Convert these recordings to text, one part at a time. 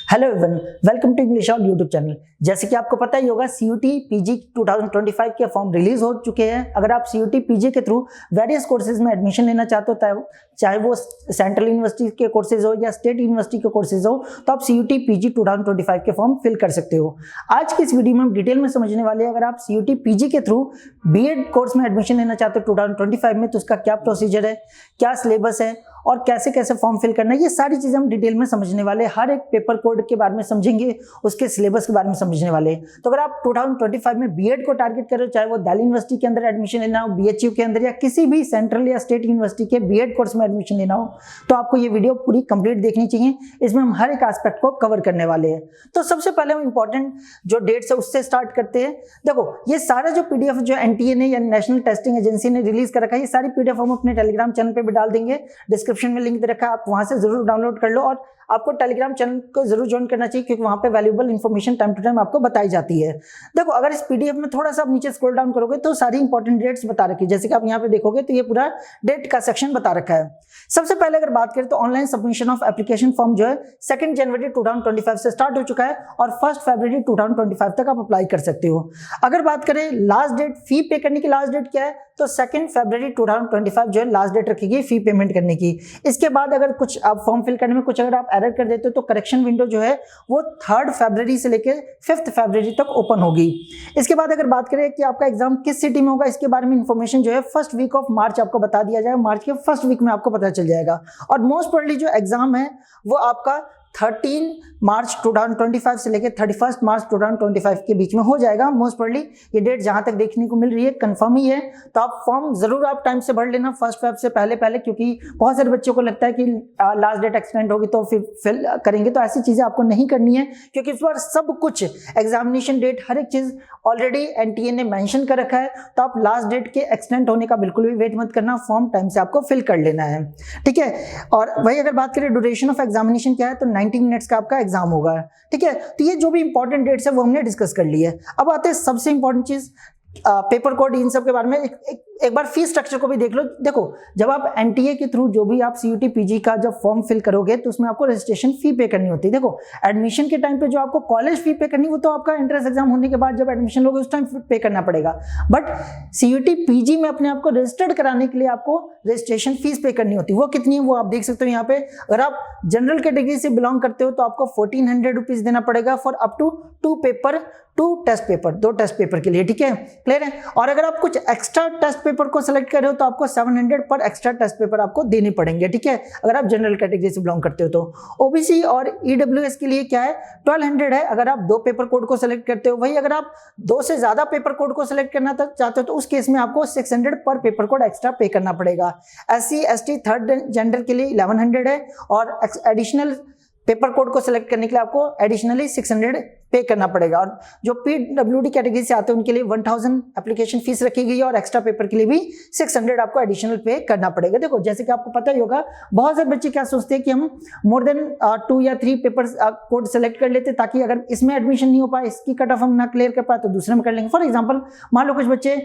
Hello everyone, welcome to English all YouTube channel. जैसे कि आपको पता ही होगा, सीयूटी पीजी 2025 के फॉर्म रिलीज हो चुके हैं। अगर आप सीयूटी पीजी के थ्रू वेरियस कोर्सेज में एडमिशन लेना चाहते हो, चाहे वो सेंट्रल यूनिवर्सिटी के कोर्सेज हो या स्टेट यूनिवर्सिटी के कोर्सेज हो, तो आप सीयूटी पीजी 2025 के फॉर्म फिल कर सकते हो। आज की इस वीडियो में हम डिटेल में समझने वाले हैं, अगर आप सीयूटी पीजी के थ्रू बीएड कोर्स में एडमिशन लेना चाहते हो 2025 में, तो उसका क्या प्रोसीजर है, क्या सिलेबस है और कैसे कैसे फॉर्म फिल करना है, ये सारी चीजें हम डिटेल में समझने वाले हैं। हर एक पेपर कोड के बारे में समझेंगे, उसके सिलेबस के बारे में समझने वाले हैं। तो अगर आप 2025 में बीएड को टारगेट कर रहे हो, चाहे वो दिल्ली यूनिवर्सिटी के अंदर एडमिशन लेना हो, बीएचयू के अंदर या किसी भी सेंट्रल या स्टेट यूनिवर्सिटी के बीएड कोर्स में एडमिशन लेना हो, तो आपको ये वीडियो पूरी कंप्लीट देखनी चाहिए। इसमें हम हर एक एस्पेक्ट को कवर करने वाले हैं। तो सबसे पहले हम इंपॉर्टेंट जो डेट्स है उससे स्टार्ट करते हैं। देखो, ये सारा जो पीडीएफ जो एनटीए ने या नेशनल टेस्टिंग एजेंसी ने रिलीज कर रखा है, ये सारी पीडीएफ हम अपने टेलीग्राम चैनल पे भी डाल देंगे। डिस्क्रिप्शन में लिंक दे रखा है, आप वहां से जरूर डाउनलोड कर लो और आपको टेलीग्राम चैनल को जरूर ज्वाइन करना चाहिए, क्योंकि वहां पे valuable information time to time आपको बताई जाती है। देखो, अगर इस पीडीएफ में थोड़ा सा आप नीचे स्क्रॉल डाउन करोगे तो सारी इंपॉर्टेंट डेट्स बता रखी है। जैसे कि आप यहाँ पे देखोगे तो ये पूरा डेट का सेक्शन बता रखा है। सबसे पहले अगर बात करें तो online submission of application form जो है 2 जनवरी 2025 से स्टार्ट हो चुका है और 1 फरवरी 2025 तक आप अप्लाई कर सकते हो। अगर बात करें लास्ट डेट, फी पे करने की लास्ट डेट क्या है, तो 2 फरवरी 2025 जो है लास्ट डेट रखी गई फी पेमेंट करने की। इसके बाद अगर कुछ आप फॉर्म फिल करने में कुछ अगर आप एरर कर देते हो तो करेक्शन विंडो जो है वो 3 फरवरी से लेकर 5 फरवरी तक ओपन होगी। इसके बाद अगर बात करें कि आपका एग्जाम किस सिटी में होगा, इसके बारे में इंफॉर्मेशन जो है फर्स्ट वीक ऑफ मार्च आपको बता दिया जाएगा। मार्च के फर्स्ट वीक में आपको पता चल जाएगा। और मोस्ट प्रोबेबली जो एग्जाम है वो आपका 13 मार्च 2025 से लेकर 31 मार्च 2025 के बीच में हो जाएगा मोस्ट प्रोबेबली। ये डेट जहां तक देखने को मिल रही है कंफर्म ही है। तो आप फॉर्म जरूर आप टाइम से भर लेना 1 फेब से पहले, क्योंकि बहुत सारे बच्चों को लगता है कि लास्ट डेट एक्सटेंड होगी तो फिर फिल करेंगे, तो ऐसी चीजें आपको नहीं करनी है, क्योंकि इस बार सब कुछ एग्जामिनेशन डेट हर एक चीज ऑलरेडी एनटीए ने मेंशन कर रखा है। तो आप लास्ट डेट के एक्सटेंड होने का बिल्कुल भी वेट मत करना, फॉर्म टाइम से आपको फिल कर लेना है, ठीक है। और वही अगर बात करें ड्यूरेशन ऑफ एग्जामिनेशन क्या है, तो 90 मिनट्स का आपका एग्जाम होगा, ठीक है। तो ये जो भी इंपॉर्टेंट डेट्स है वो हमने डिस्कस कर ली है। अब आते हैं सबसे इंपॉर्टेंट चीज, पेपर कोड, इन सब के बारे में एक बार फीस स्ट्रक्चर को भी देख लो। देखो, जब आप एनटीए के थ्रू जो भी आप सीयूटी पीजी का जब फॉर्म फिल करोगे तो उसमें आपको रजिस्ट्रेशन फी पे करनी होती है। देखो, एडमिशन के टाइम पे जो आपको कॉलेज फी पे करनी, वो तो आपका एंट्रेंस एग्जाम होने के बाद जब एडमिशन लोगे उस टाइम पे करना पड़ेगा। बट सीयूटी पीजी में अपने आप को रजिस्टर्ड कराने के लिए आपको रजिस्ट्रेशन फीस पे करनी होती है। वो कितनी है वो आप देख सकते हो यहाँ पे। अगर आप जनरल कैटेगरी से बिलोंग करते हो तो आपको 1400 रुपीज देना पड़ेगा for up to 2 test paper, 2 test paper के लिए, ठीक है, क्लियर है। और अगर आप कुछ एक्स्ट्रा टेस्ट पेपर को सेलेक्ट कर रहे हो तो आपको 700 पर एक्स्ट्रा टेस्ट पेपर आपको देने पड़ेंगे, ठीक है, अगर आप जनरल कैटेगरी से बिलोंग करते हो तो। ओबीसी और ईडब्ल्यूएस के लिए क्या है, 1200 है अगर आप 2 पेपर कोड को सेलेक्ट करते हो। वही अगर आप 2 से ज्यादा पेपर कोड को सेलेक्ट करना चाहते हो तो उस केस में आपको 600 पर पेपर कोड एक्स्ट्रा पे करना पड़ेगा। एससी एसटी थर्ड जेंडर के लिए 1100 है और एडिशनल पेपर कोड को सिलेक्ट करने के लिए आपको एडिशनली 600 पे करना पड़ेगा। और जो पीडब्ल्यूडी कैटेगरी से आते हैं उनके लिए 1000 एप्लीकेशन फीस रखी गई है और एक्स्ट्रा पेपर के लिए भी 600 आपको एडिशनल पे करना पड़ेगा। देखो, जैसे कि आपको पता ही होगा, बहुत सारे बच्चे क्या सोचते हैं कि हम मोर देन 2 या 3 पेपर कोड सेलेक्ट कर लेते, ताकि अगर इसमें एडमिशन नहीं हो पाए, इसकी कट ऑफ हम ना क्लियर कर पाए तो दूसरे में कर लेंगे। फॉर एग्जाम्पल, मान लो कुछ बच्चे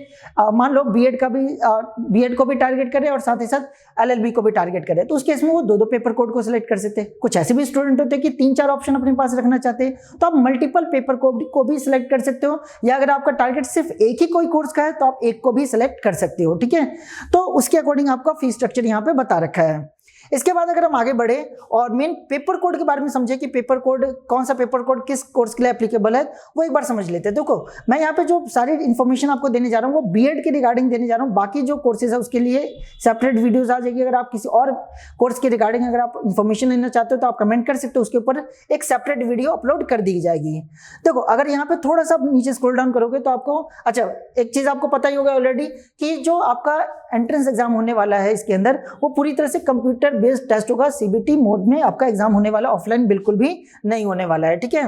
मान लो बीएड को भी टारगेट करें और साथ ही साथ एलएलबी को भी टारगेट करें, तो उस केस में वो 2 पेपर कोड को सिलेक्ट कर सकते हैं। कुछ ऐसे भी स्टूडेंट होते हैं कि 3-4 ऑप्शन अपने पास रखना चाहते हैं, तो आप मल्टीपल पेपर को भी सिलेक्ट कर सकते हो, या अगर आपका टारगेट सिर्फ एक ही कोई कोर्स का है तो आप एक को भी सिलेक्ट कर सकते हो, ठीक है। तो उसके अकॉर्डिंग आपका फीस स्ट्रक्चर यहाँ पे बता रखा है। इसके बाद अगर हम आगे बढ़े और मेन पेपर कोड के बारे में समझे कि पेपर कोड, कौन सा पेपर कोड किस कोर्स के लिए एप्लीकेबल है, वो एक बार समझ लेते हैं। देखो, मैं यहाँ पे जो सारी इन्फॉर्मेशन आपको देने जा रहा हूँ वो बीएड के रिगार्डिंग देने जा रहा हूँ। बाकी जो कोर्सेज है उसके लिए सेपरेट वीडियोज आ जाएगी। अगर आप किसी और कोर्स के रिगार्डिंग अगर आप इन्फॉर्मेशन लेना चाहते हो तो आप कमेंट कर सकते हो, उसके ऊपर एक सेपरेट वीडियो अपलोड कर दी जाएगी। देखो, अगर यहाँ पे थोड़ा सा नीचे स्क्रॉल डाउन करोगे तो आपको, अच्छा, एक चीज आपको पता ही होगा ऑलरेडी कि जो आपका एंट्रेंस एग्जाम होने वाला है इसके अंदर वो पूरी तरह से कंप्यूटर बेस्ड टेस्ट होगा। सीबीटी मोड में आपका एग्जाम होने वाला, ऑफलाइन बिल्कुल भी नहीं होने वाला है, ठीक है।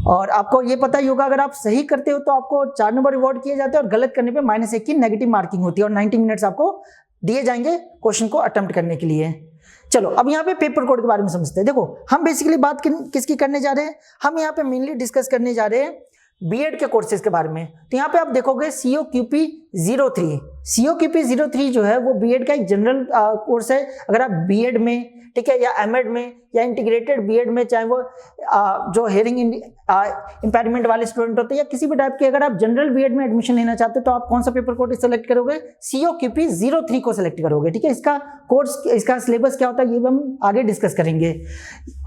और आपको ये पता ही होगा, अगर आप सही करते हो तो आपको 4 नंबर रिवॉर्ड किए जाते हैं और गलत करने पे -1 की नेगेटिव मार्किंग होती है और 90 मिनट्स आपको दिए जाएंगे क्वेश्चन को अटेम्प्ट करने के लिए। चलो, अब यहाँ पे पेपर कोड के बारे में समझते हैं। देखो, हम बेसिकली बात किसकी करने जा रहे हैं, हम यहाँ पे मेनली डिस्कस करने जा रहे हैं बीएड के कोर्सेज के बारे में। तो यहाँ पे आप देखोगे COQP 03 COQP 03 जो है वो बीएड का एक जनरल कोर्स है। अगर आप बीएड में, ठीक है, या एमएड में या इंटीग्रेटेड बीएड में, चाहे वो जो हेयरिंग इंपेयरमेंट वाले स्टूडेंट होते हैं या किसी भी टाइप के, अगर आप जनरल बीएड में एडमिशन लेना चाहते हो तो आप कौन सा पेपर कोड सेलेक्ट करोगे? COQP 03 को सेलेक्ट करोगे, ठीक है। इसका कोर्स, इसका सिलेबस क्या होता है ये हम आगे डिस्कस करेंगे।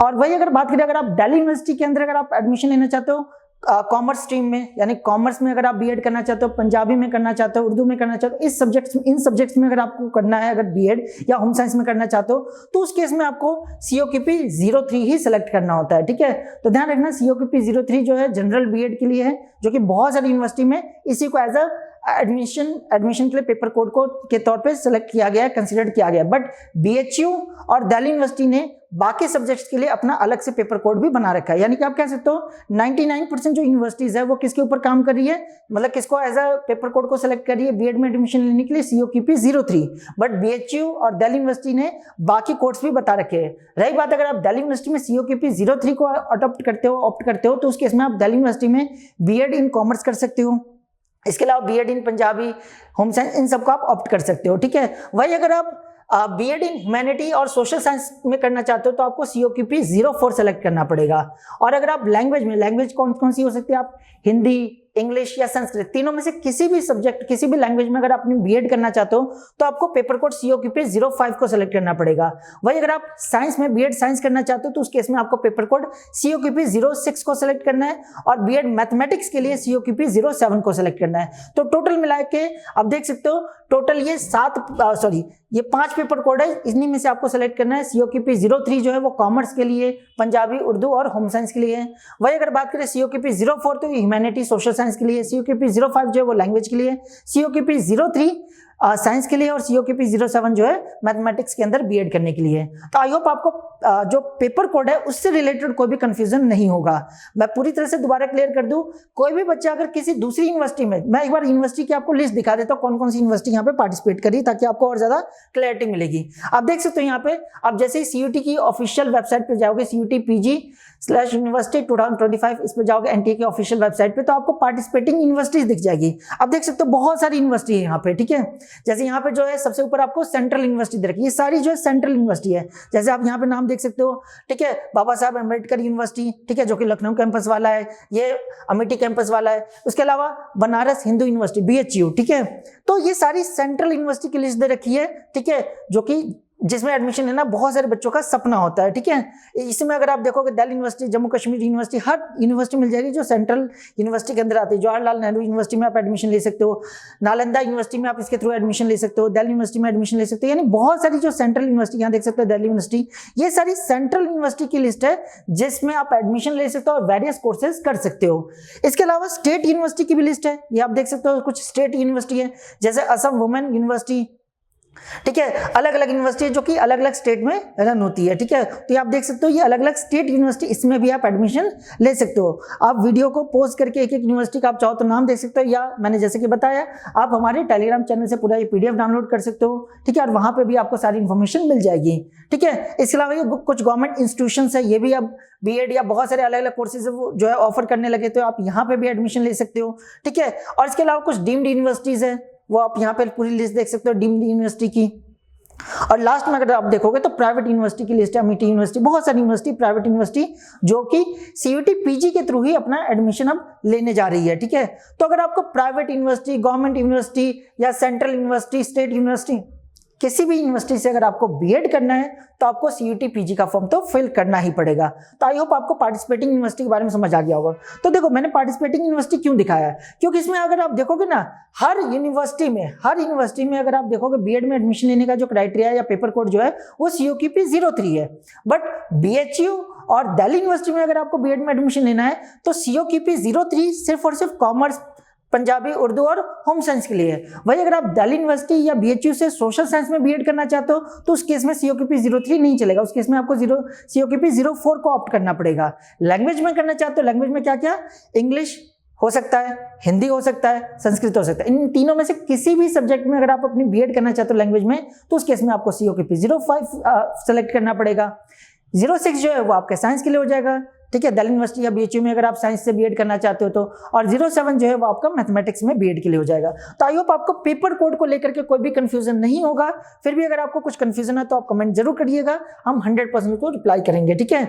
और वही अगर बात करें, अगर आप दिल्ली यूनिवर्सिटी के अंदर अगर आप एडमिशन लेना चाहते हो कॉमर्स स्ट्रीम में, यानी कॉमर्स में अगर आप बीएड करना चाहते हो, पंजाबी में करना चाहते हो, उर्दू में करना चाहते हो, इन सब्जेक्ट्स में अगर आपको करना है, अगर बीएड या होम साइंस में करना चाहते हो, तो उस केस में आपको COQP 03 ही सेलेक्ट करना होता है, ठीक है। तो ध्यान रखना, COQP 03 जो है जनरल बीएड के लिए है, जो कि बहुत सारी यूनिवर्सिटी में इसी को एज अ एडमिशन के लिए पेपर कोड को के तौर पे सेलेक्ट किया गया है, कंसीडर किया गया है। बट BHU और दिल्ली यूनिवर्सिटी ने बाकी सब्जेक्ट्स के लिए अपना अलग से पेपर कोड भी बना रखा है। यानी कि आप कह सकते हो 99% जो यूनिवर्सिटीज है वो किसके ऊपर काम कर रही है, मतलब किसको एज अ पेपर कोड को सेलेक्ट कर रही है बीएड में एडमिशन लेने के लिए? COQP 03। बट BHU और दिल्ली यूनिवर्सिटी ने बाकी कोड्स भी बता रखे हैं। रही बात, अगर आप दिल्ली यूनिवर्सिटी में COQP 03 को ऑप्ट करते हो तो उस केस में आप दिल्ली यूनिवर्सिटी में बीएड इन कॉमर्स कर सकते हो। इसके अलावा बीएड इन पंजाबी, होम साइंस, इन सबको आप ऑप्ट कर सकते हो, ठीक है। वही अगर आप बीएड इन ह्यूमैनिटी और सोशल साइंस में करना चाहते हो तो आपको COQP 04 सेलेक्ट करना पड़ेगा। और अगर आप लैंग्वेज कौन कौन सी हो सकती है? आप हिंदी, इंग्लिश या संस्कृत, तीनों में से किसी भी सब्जेक्ट, किसी भी लैंग्वेज में अगर आप बीएड करना चाहते हो तो आपको पेपर कोड COQP 05 को सेलेक्ट करना पड़ेगा। वही अगर आप साइंस में बीएड साइंस करना चाहते हो तो उस केस में आपको पेपर कोड COQP 06 को सेलेक्ट करना है। और बीएड मैथमेटिक्स के लिए COQP 07 को सेलेक्ट करना है। तो टोटल मिला के आप देख सकते हो, टोटल ये 5 पेपर कोड है, इन्हीं में से आपको सेलेक्ट करना है। COQP 03 जो है वो कॉमर्स के लिए, पंजाबी, उर्दू और होम साइंस के लिए है। वही अगर बात करें COQP 04 तो ह्यूमैनिटी, सोशल साइंस के लिए, COQP 05 जो है वो लैंग्वेज के लिए, COQP 03 साइंस के लिए और COQP 07 जो है मैथमेटिक्स के अंदर बीएड करने के लिए। तो आई होप आपको जो पेपर कोड है उससे रिलेटेड कोई भी कंफ्यूजन नहीं होगा। मैं पूरी तरह से दोबारा क्लियर कर दूं, कोई भी बच्चा अगर किसी दूसरी यूनिवर्सिटी में, मैं एक बार यूनिवर्सिटी की आपको लिस्ट दिखा देता हूं कौन कौन सी यूनिवर्सिटी यहाँ पे पार्टिसिपेट करी, ताकि आपको और ज्यादा क्लैरिटी मिलेगी। आप देख सकते हो यहाँ पे, आप जैसे ही CUT की ऑफिशियल वेबसाइट पे जाओगे, CUT PG/University 2025, इस पे जाओगे NTA की ऑफिशियल वेबसाइट पे, तो आपको पार्टिसिपेटिंग यूनिवर्सिटीज दिख जाएगी। आप देख सकते हो बहुत सारी यूनिवर्सिटी है यहाँ पे, ठीक है। जैसे यहाँ पे जो है सबसे ऊपर आपको सेंट्रल यूनिवर्सिटी दे रखी है, ये सारी जो है सेंट्रल यूनिवर्सिटी है। जैसे आप यहाँ पे नाम देख सकते हो, ठीक है, बाबा साहब अम्बेडकर यूनिवर्सिटी, ठीक है, जो कि लखनऊ कैंपस वाला है, ये अमेठी कैंपस वाला है। उसके अलावा बनारस हिंदू यूनिवर्सिटी BHU, ठीक है। तो ये सारी सेंट्रल यूनिवर्सिटी की लिस्ट दे रखी है, ठीक है, जो कि जिसमें एडमिशन लेना बहुत सारे बच्चों का सपना होता है, ठीक है। इसमें अगर आप देखोगे दिल्ली यूनिवर्सिटी, जम्मू कश्मीर यूनिवर्सिटी, हर यूनिवर्सिटी मिल जाएगी जो सेंट्रल यूनिवर्सिटी के अंदर आती है। जवाहरलाल नेहरू यूनिवर्सिटी में आप एडमिशन ले सकते हो, नालंदा यूनिवर्सिटी में आप इसके थ्रू एडमिशन ले सकते हो, दिल्ली यूनिवर्सिटी में एडमिशन ले सकते हो। यानी बहुत सारी जो सेंट्रल यूनिवर्सिटी, यहाँ देख सकते हो दिल्ली यूनिवर्सिटी, ये सारी सेंट्रल यूनिवर्सिटी की लिस्ट है जिसमें आप एडमिशन ले सकते हो और वेरियस कोर्सेज कर सकते हो। इसके अलावा स्टेट यूनिवर्सिटी की भी लिस्ट है, ये आप देख सकते हो, कुछ स्टेट यूनिवर्सिटी है, जैसे असम वुमेन यूनिवर्सिटी, ठीक है, अलग अलग यूनिवर्सिटी जो कि अलग अलग स्टेट में रन होती है, ठीक है। तो ये आप देख सकते हो, ये अलग अलग स्टेट यूनिवर्सिटी, इसमें भी आप एडमिशन ले सकते हो। आप वीडियो को पॉज करके एक एक यूनिवर्सिटी का आप चाहो तो नाम देख सकते हो, या मैंने जैसे कि बताया आप हमारे टेलीग्राम चैनल से पूरा ये PDF डाउनलोड कर सकते हो, ठीक है, और वहां पे भी आपको सारी इन्फॉर्मेशन मिल जाएगी, ठीक है। इसके अलावा ये कुछ गवर्नमेंट इंस्टीट्यूशंस है, ये भी अब बीएड या बहुत सारे अलग अलग कोर्सेज जो है ऑफर करने लगे, तो आप यहाँ पे भी एडमिशन ले सकते हो, ठीक है। और इसके अलावा कुछ डीम्ड यूनिवर्सिटीज है, वो आप यहाँ पे पूरी लिस्ट देख सकते हो डीम्ड यूनिवर्सिटी की। और लास्ट में अगर आप देखोगे तो प्राइवेट यूनिवर्सिटी की लिस्ट है, अमेठी यूनिवर्सिटी, बहुत सारी यूनिवर्सिटी, प्राइवेट यूनिवर्सिटी जो कि CUT PG के थ्रू ही अपना एडमिशन अब लेने जा रही है, ठीक है। तो अगर आपको प्राइवेट यूनिवर्सिटी, गवर्नमेंट यूनिवर्सिटी या सेंट्रल यूनिवर्सिटी, स्टेट यूनिवर्सिटी, किसी भी यूनिवर्सिटी से अगर आपको बीएड करना है तो आपको CUT PG का फॉर्म तो फिल करना ही पड़ेगा। तो आई होप आपको पार्टिसिपेटिंग यूनिवर्सिटी के बारे में समझ आ गया होगा। तो देखो, मैंने पार्टिसिपेटिंग यूनिवर्सिटी क्यों दिखाया है, क्योंकि इसमें अगर आप देखोगे ना, हर यूनिवर्सिटी में अगर आप देखोगे बीएड में एडमिशन लेने का जो क्राइटेरिया या पेपर कोड जो है वो COQP 03 है। बट BHU और दिल्ली यूनिवर्सिटी में अगर आपको बीएड में एडमिशन लेना है तो COQP 03 सिर्फ और सिर्फ कॉमर्स, पंजाबी, उर्दू और होम साइंस के लिए है। वही अगर आप दिल्ली यूनिवर्सिटी या BHU से सोशल साइंस में बीएड करना चाहते हो तो उस केस में COQP 03 नहीं चलेगा, उस केस में आपको COQP 04 को ऑप्ट करना पड़ेगा। लैंग्वेज में करना चाहते हो, लैंग्वेज में क्या क्या, इंग्लिश हो सकता है, हिंदी हो सकता है, संस्कृत हो सकता है। इन तीनों में से किसी भी सब्जेक्ट में अगर आप अपनी बीएड करना चाहते हो लैंग्वेज में, तो उस केस में आपको COQP 05 सेलेक्ट करना पड़ेगा। 06 जो है वो आपके साइंस के लिए हो जाएगा, ठीक है, दिल्ली यूनिवर्सिटी या बीएचयू में अगर आप साइंस से बीएड करना चाहते हो तो, और 07 जो है वो आपका मैथमेटिक्स में बीएड के लिए हो जाएगा। तो आई होप आपको पेपर कोड को लेकर के कोई भी कंफ्यूजन नहीं होगा। फिर भी अगर आपको कुछ कंफ्यूजन है तो आप कमेंट जरूर करिएगा, हम 100% को रिप्लाई करेंगे। ठीक है,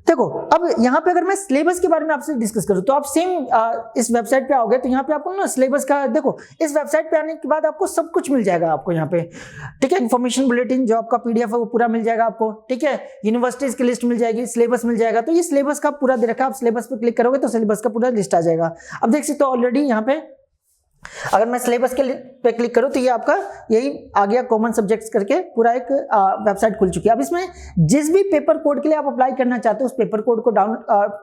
देखो अब यहाँ पे अगर मैं सिलेबस के बारे में आपसे डिस्कस करूँ तो आप सेम इस वेबसाइट पे आओगे तो यहाँ पे आपको ना सिलेबस का, देखो इस वेबसाइट पे आने के बाद आपको सब कुछ मिल जाएगा आपको यहाँ पे। ठीक है, इन्फॉर्मेशन बुलेटिन जो आपका पीडीएफ है वो पूरा मिल जाएगा आपको। ठीक है, यूनिवर्सिटीज की लिस्ट मिल जाएगी, सिलेबस मिल जाएगा। तो ये सिलेबस का पूरा दे रखा है, आप सिलेबस पे क्लिक करोगे तो सिलेबस का पूरा लिस्ट आ जाएगा। अब देख सकते हो ऑलरेडी यहाँ पे अगर मैं सिलेबस के पे क्लिक करूं तो ये आपका यही आ गया, कॉमन सब्जेक्ट्स करके पूरा एक वेबसाइट खुल चुकी है। अब इसमें जिस भी पेपर कोड के लिए आप अप्लाई करना चाहते हो उस पेपर कोड को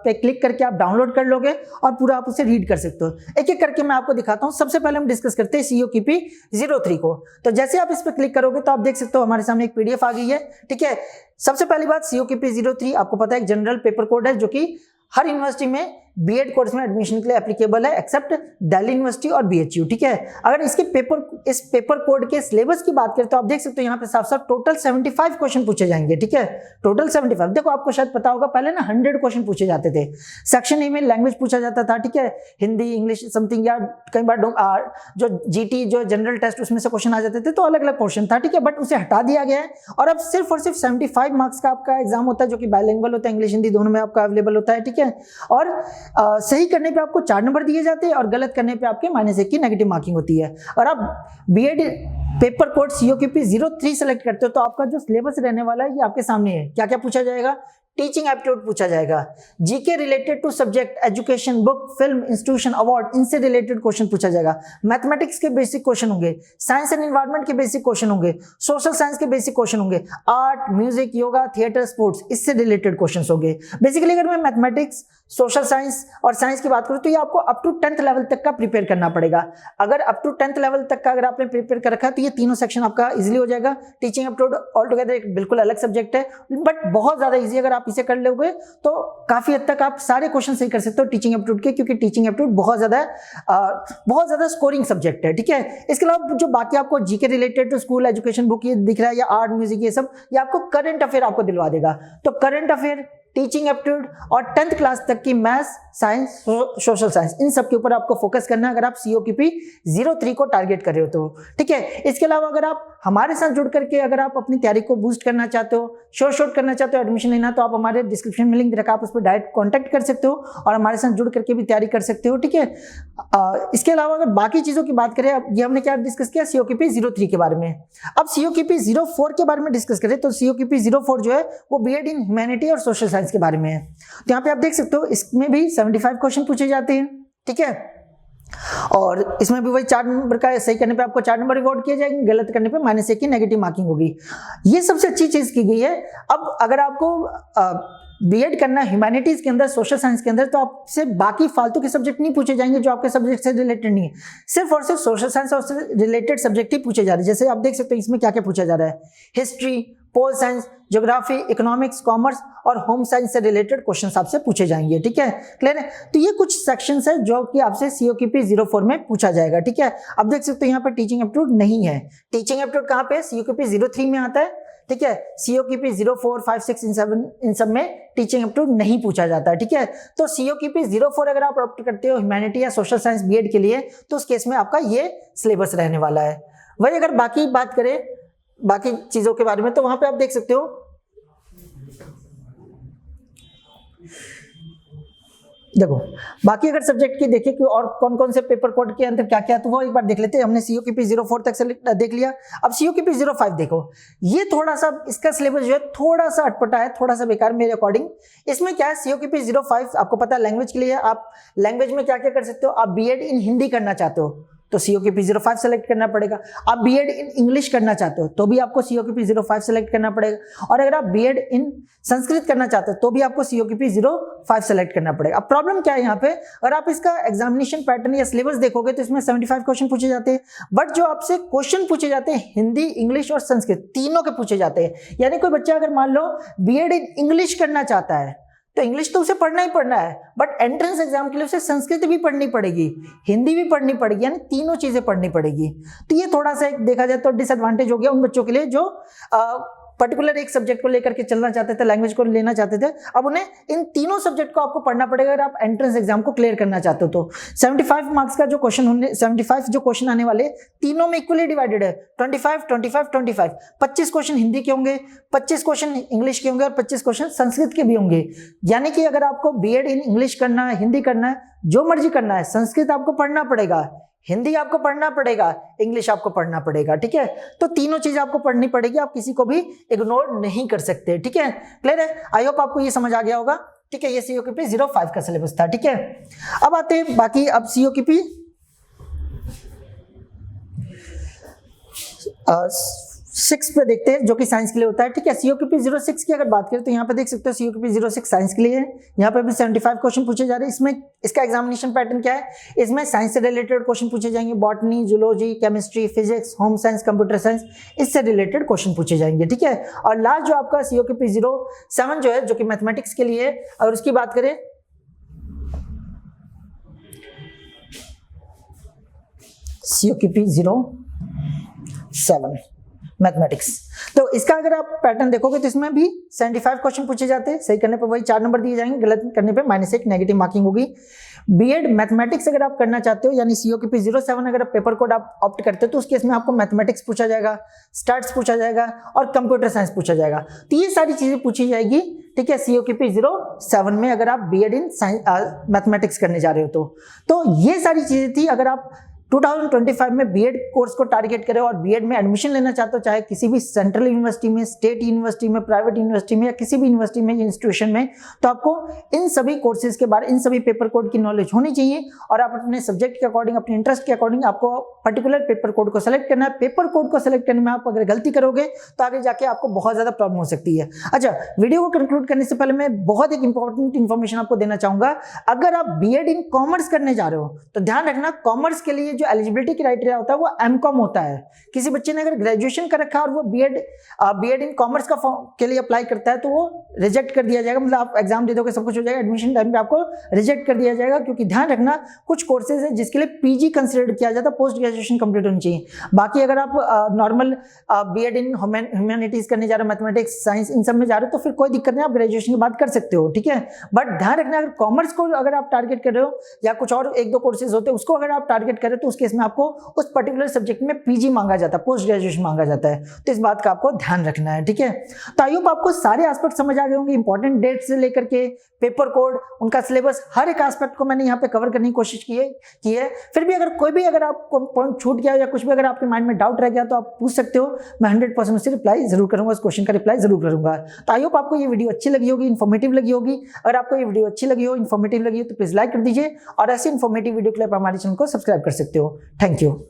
पे क्लिक करके आप डाउनलोड कर लोगे और पूरा आप उसे रीड कर सकते हो। एक एक करके मैं आपको दिखाता हूं। सबसे पहले हम डिस्कस करते हैं COQP 03 को। तो जैसे आप इस पर क्लिक करोगे तो आप देख सकते हो हमारे सामने एक PDF आ गई है। ठीक है, सबसे पहली बात COQP 03 आपको पता है एक जनरल पेपर कोड है जो कि हर यूनिवर्सिटी में बीएड कोर्स में एडमिशन के लिए एप्लीकेबल है एक्सेप्ट दिल्ली यूनिवर्सिटी और बीएचयू। ठीक है, अगर इस पेपर कोड के सिलेबस की बात करें तो आप देख सकते हो यहाँ पे साफ साफ टोटल 75 क्वेश्चन पूछे जाएंगे। ठीक है, टोटल 75। देखो आपको शायद पता होगा पहले ना 100 क्वेश्चन पूछे जाते थे। सेक्शन ए में लैंग्वेज पूछा जाता था। ठीक है, हिंदी, इंग्लिश समथिंग, या कई बार जो GT जो जनरल टेस्ट उसमें से क्वेश्चन आ जाते थे तो अलग अलग क्वेश्चन था। ठीक है, बट उसे हटा दिया गया है और अब सिर्फ और सिर्फ 75 मार्क्स का आपका एग्जाम होता है जो कि बाइलिंगुअल होता है, इंग्लिश हिंदी दोनों में आपका अवेलेबल होता है। ठीक है, और सही करने पे आपको 4 नंबर दिए जाते हैं और गलत करने पे आपके -1 की नेगेटिव मार्किंग होती है। और आप BEd paper code COQP 03 select करते हो तो आपका जो सिलेबस रहने वाला है ये आपके सामने है। क्या क्या पूछा जाएगा? टीचिंग एप्टीट्यूड पूछा जाएगा, GK related to subject, education, book, film, institution, award, इनसे रिलेटेड क्वेश्चन पूछा जाएगा। मैथमेटिक्स के बेसिक क्वेश्चन होंगे, साइंस एंड एनवायरनमेंट के बेसिक क्वेश्चन होंगे, सोशल साइंस के बेसिक क्वेश्चन होंगे, art, music, yoga, theatre, sports, इससे रिलेटेड क्वेश्चन होंगे। बेसिकली अगर मैं मैथमेटिक्स, सोशल साइंस और साइंस की बात करूं तो ये आपको अप टू 10th लेवल तक का प्रिपेयर करना पड़ेगा। अगर अप टू 10th लेवल तक का अगर आपने प्रिपेयर कर रखा है तो ये तीनों सेक्शन आपका इजीली हो जाएगा। टीचिंग एप्टीट्यूड ऑल टुगेदर एक बिल्कुल अलग सब्जेक्ट है बट बहुत ज्यादा इजी। अगर आप इसे कर लोगे तो काफी हद तक आप सारे क्वेश्चन सही कर सकते हो टीचिंग एप्टीट्यूड के, क्योंकि टीचिंग एप्टीट्यूड बहुत ज्यादा स्कोरिंग सब्जेक्ट है। ठीक है, इसके अलावा जो बाकी आपको GK related to school, education, book ये दिख रहा है या आर्ट, म्यूजिक, ये सब ये आपको करंट अफेयर आपको दिलवा देगा। तो करंट अफेयर, टीचिंग एप्टीट्यूड और 10th क्लास तक की मैथ्स, साइंस, सोशल साइंस, इन सब के ऊपर आपको फोकस करना है अगर आप COQP 03 को टारगेट कर रहे हो तो। ठीक है, इसके अलावा अगर आप हमारे साथ जुड़ करके अगर आप अपनी तैयारी को बूस्ट करना चाहते हो, शॉर्ट करना चाहते हो, एडमिशन लेना, तो आप हमारे डिस्क्रिप्शन में लिंक रखा, आप उस पर डायरेक्ट कॉन्टैक्ट कर सकते हो और हमारे साथ जुड़ करके भी तैयारी कर सकते हो। ठीक है, इसके अलावा अगर बाकी चीजों की बात करें, ये हमने क्या डिस्कस किया COQP 03 के बारे में। अब COQP 04 के बारे में डिस्कस करें तो COQP 04 जो है वो बीएड इन ह्यूमैनिटी और सोशल साइंस के बारे में है। तो यहाँ पे आप देख सकते हो इसमें भी 75 क्वेश्चन पूछे जाते हैं। ठीक है, और इसमें भी वही 4 नंबर का, सही करने पे आपको 4 नंबर रिवॉर्ड किए जाएंगे, गलत करने पे -1 की नेगेटिव मार्किंग होगी। ये सबसे अच्छी चीज की गई है। अब अगर आपको बीएड करना ह्यूमैनिटीज के अंदर, सोशल साइंस के अंदर, तो आपसे बाकी फालतू के सब्जेक्ट नहीं पूछे जाएंगे जो आपके सब्जेक्ट से रिलेटेड नहीं है। सिर्फ और सिर्फ सोशल साइंस और रिलेटेड सब्जेक्ट ही पूछे जा रहे हैं। जैसे आप देख सकते हो इसमें क्या क्या पूछा जा रहा है, history, pol science, geography, economics, commerce और होम साइंस से रिलेटेड क्वेश्चंस आपसे पूछे जाएंगे। ठीक है, क्लियर है? तो ये कुछ सेक्शंस है जो कि आपसे COQP 04 में पूछा जाएगा। ठीक है, अब देख सकते हो यहाँ पे टीचिंग एप्टीट्यूड नहीं है। टीचिंग एप्टीट्यूड कहाँ पे? COQP 03 में आता है। ठीक है, COQP 04, 5, 6, 7 इन सब में टीचिंग एप्टीट्यूड नहीं पूछा जाता है। ठीक है, तो COQP 04 अगर आप ऑप्ट करते हो ह्यूमैनिटी या सोशल साइंस बीएड के लिए तो उस केस में आपका ये सिलेबस रहने वाला है। वही अगर बाकी बात करें बाकी चीजों के बारे में तो वहां पे आप देख सकते हो देखो बाकी अगर सब्जेक्ट की देखें कि और कौन कौन से पेपर कोड के अंदर क्या क्या, तो वो एक बार देख लेते हैं। हमने COQP 04 तक से देख लिया। अब COQP 05 देखो, ये थोड़ा सा इसका सिलेबस जो है थोड़ा सा अटपटा है, थोड़ा सा बेकार मेरे अकॉर्डिंग। इसमें क्या है, COQP 05 आपको पता है लैंग्वेज के लिए है। आप लैंग्वेज में क्या क्या कर सकते हो, आप बीएड इन हिंदी करना चाहते हो तो COQP 05 सेलेक्ट करना पड़ेगा। आप बीएड इन इंग्लिश करना चाहते हो तो भी आपको COQP 05 सेलेक्ट करना पड़ेगा। और अगर आप बीएड इन संस्कृत करना चाहते हो तो भी आपको COQP 05 सेलेक्ट करना पड़ेगा। अब प्रॉब्लम क्या है यहाँ पे, अगर आप इसका एग्जामिनेशन पैटर्न या सिलेबस देखोगे तो इसमें 75 क्वेश्चन पूछे जाते हैं, बट जो आपसे क्वेश्चन पूछे जाते हैं हिंदी, इंग्लिश और संस्कृत तीनों के पूछे जाते हैं। यानी कोई बच्चा अगर मान लो बीएड इन इंग्लिश करना चाहता है तो इंग्लिश तो उसे पढ़ना ही पढ़ना है, बट एंट्रेंस एग्जाम के लिए उसे संस्कृत भी पढ़नी पड़ेगी, हिंदी भी पढ़नी पड़ेगी, यानी तीनों चीजें पढ़नी पड़ेगी। तो ये थोड़ा सा एक देखा जाए तो डिसएडवांटेज हो गया उन बच्चों के लिए जो पर्टिकुलर एक सब्जेक्ट को लेकर के चलना चाहते थे, लैंग्वेज को लेना चाहते थे, अब उन्हें इन तीनों सब्जेक्ट को आपको पढ़ना पड़ेगा अगर आप एंट्रेंस एग्जाम को क्लियर करना चाहते हो तो। 75 मार्क्स का जो क्वेश्चन होने 75 जो क्वेश्चन आने वाले तीनों में इक्वली डिवाइडेड है, 25 25 25। 25 क्वेश्चन हिंदी के होंगे, 25 क्वेश्चन इंग्लिश के होंगे और 25 क्वेश्चन संस्कृत के भी होंगे। यानी कि अगर आपको बीएड इन इंग्लिश करना है, हिंदी करना है, जो मर्जी करना है, संस्कृत आपको पढ़ना पड़ेगा, हिंदी आपको पढ़ना पड़ेगा, इंग्लिश आपको पढ़ना पड़ेगा, ठीक है। तो तीनों चीज आपको पढ़नी पड़ेगी, आप किसी को भी इग्नोर नहीं कर सकते, ठीक है। क्लियर है? आई होप आपको ये समझ आ गया होगा, ठीक है। ये COQP 05 का सिलेबस था, ठीक है। अब आते हैं बाकी, अब COQP 6 पे देखते हैं, जो कि साइंस के लिए होता है, ठीक है। COQP 06 की अगर बात करें तो यहाँ पे देख सकते हो COQP 06 साइंस के लिए है। यहाँ पे भी 75 क्वेश्चन पूछे जा रहे हैं। इसमें इसका एग्जामिनेशन पैटर्न क्या है, इसमें साइंस से रिलेटेड क्वेश्चन पूछे जाएंगे, botany, zoology, chemistry, physics, home science, computer science, इससे रिलेटेड क्वेश्चन पूछे जाएंगे, ठीक है। और लास्ट जो आपका COQP 07 जो है, जो कि मैथमेटिक्स के लिए है, और उसकी बात करें COQP 07 मैथमेटिक्स, तो इसका अगर आप पैटर्न देखोगे तो इसमें भी 75 क्वेश्चन पूछे जाते हैं। सही करने पर वही 4 नंबर दिए जाएंगे, गलत करने पे -1 नेगेटिव मार्किंग होगी। बीएड मैथमेटिक्स अगर आप करना चाहते हो, यानी COQP 07 अगर आप पेपर कोड आप ऑप्ट करते हो तो उस केस में आपको मैथमेटिक्स पूछा जाएगा, स्टैट्स पूछा जाएगा और कंप्यूटर साइंस पूछा जाएगा। तो ये सारी चीजें पूछी जाएगी, ठीक है, COQP 07 में अगर आप बीएड इन मैथमेटिक्स करने जा रहे हो तो ये सारी चीजें थी। अगर आप 2025 में बीएड कोर्स को टारगेट करें और बीएड में एडमिशन लेना चाहते हो, चाहे किसी भी सेंट्रल यूनिवर्सिटी में, स्टेट यूनिवर्सिटी में, प्राइवेट यूनिवर्सिटी में या किसी भी यूनिवर्सिटी में, इंस्टीट्यूशन में, तो आपको इन सभी कोर्सेज के बारे, इन सभी पेपर कोड की नॉलेज होनी चाहिए और आप अपने सब्जेक्ट के अकॉर्डिंग, अपने इंटरेस्ट के अकॉर्डिंग आपको पर्टिकुलर पेपर कोड को सेलेक्ट करना है। पेपर कोड को सेलेक्ट करने में आप अगर गलती करोगे तो आगे जाके आपको बहुत ज्यादा प्रॉब्लम हो सकती है। अच्छा, वीडियो को कंक्लूड करने से पहले मैं बहुत एक इंपॉर्टेंट इन्फॉर्मेशन आपको देना चाहूंगा। अगर आप बीएड इन कॉमर्स करने जा रहे हो तो ध्यान रखना, कॉमर्स के लिए जो एलिजिबिलिटी होता है वो एमकॉम होता है। किसी बच्चे ने अगर ग्रेजुएशन कर रखा है और वो बीएड इन कॉमर्स के लिए अप्लाई करता है तो वो रिजेक्ट कर दिया जाएगा। मतलब आप एग्जाम दे दोगे, सब कुछ हो जाएगा, एडमिशन टाइम पे आपको रिजेक्ट कर दिया जाएगा, क्योंकि ध्यान रखना कुछ कोर्सेज है जिसके लिए पीजी कंसीडर किया जाता है, पोस्ट ग्रेजुएशन कंप्लीट होनी चाहिए। बाकी अगर आप नॉर्मल बीएड इन ह्यूमैनिटीज करने जा रहे हो, मैथमेटिक्स, साइंस, इन सब में जा रहे हो तो फिर कोई दिक्कत नहीं, आप ग्रेजुएशन के बाद कर सकते हो, ठीक है। बट ध्यान रखना, अगर कॉमर्स को अगर आप टारगेट कर रहे हो या कुछ और 1-2 कोर्सेज होते हैं उसको अगर आप टारगेट करें तो उस केस में आपको उस पर्टिकुलर सब्जेक्ट में पीजी मांगा जाता है, पोस्ट ग्रेजुएशन मांगा जाता है। तो इस बात का आपको ध्यान रखना है, ठीक है। तो आई होप आपको सारे एस्पेक्ट समझ आ गए होंगे, इंपॉर्टेंट डेट से लेकर के पेपर कोड, उनका सिलेबस, हर एक एस्पेक्ट को मैंने यहाँ पे कवर करने की कोशिश की है। फिर भी अगर कोई भी अगर आपको पॉइंट छूट गया या कुछ भी अगर आपके माइंड में डाउट रह गया तो आप पूछ सकते हो, मैं 100% उससे रिप्लाई जरूर करूंगा, उस क्वेश्चन का रिप्लाई जरूर करूंगा। तो आई होप आपको ये वीडियो अच्छी लगी होगी, इन्फॉर्मेटिव लगी होगी। अगर आपको ये वीडियो अच्छी लगी हो, इन्फॉर्मेटिव लगी हो तो प्लीज लाइक कर दीजिए और ऐसे इन्फॉर्मेटिव वीडियो के लिए आप हमारे चैनल को सब्सक्राइब कर सकते हो। Thank you.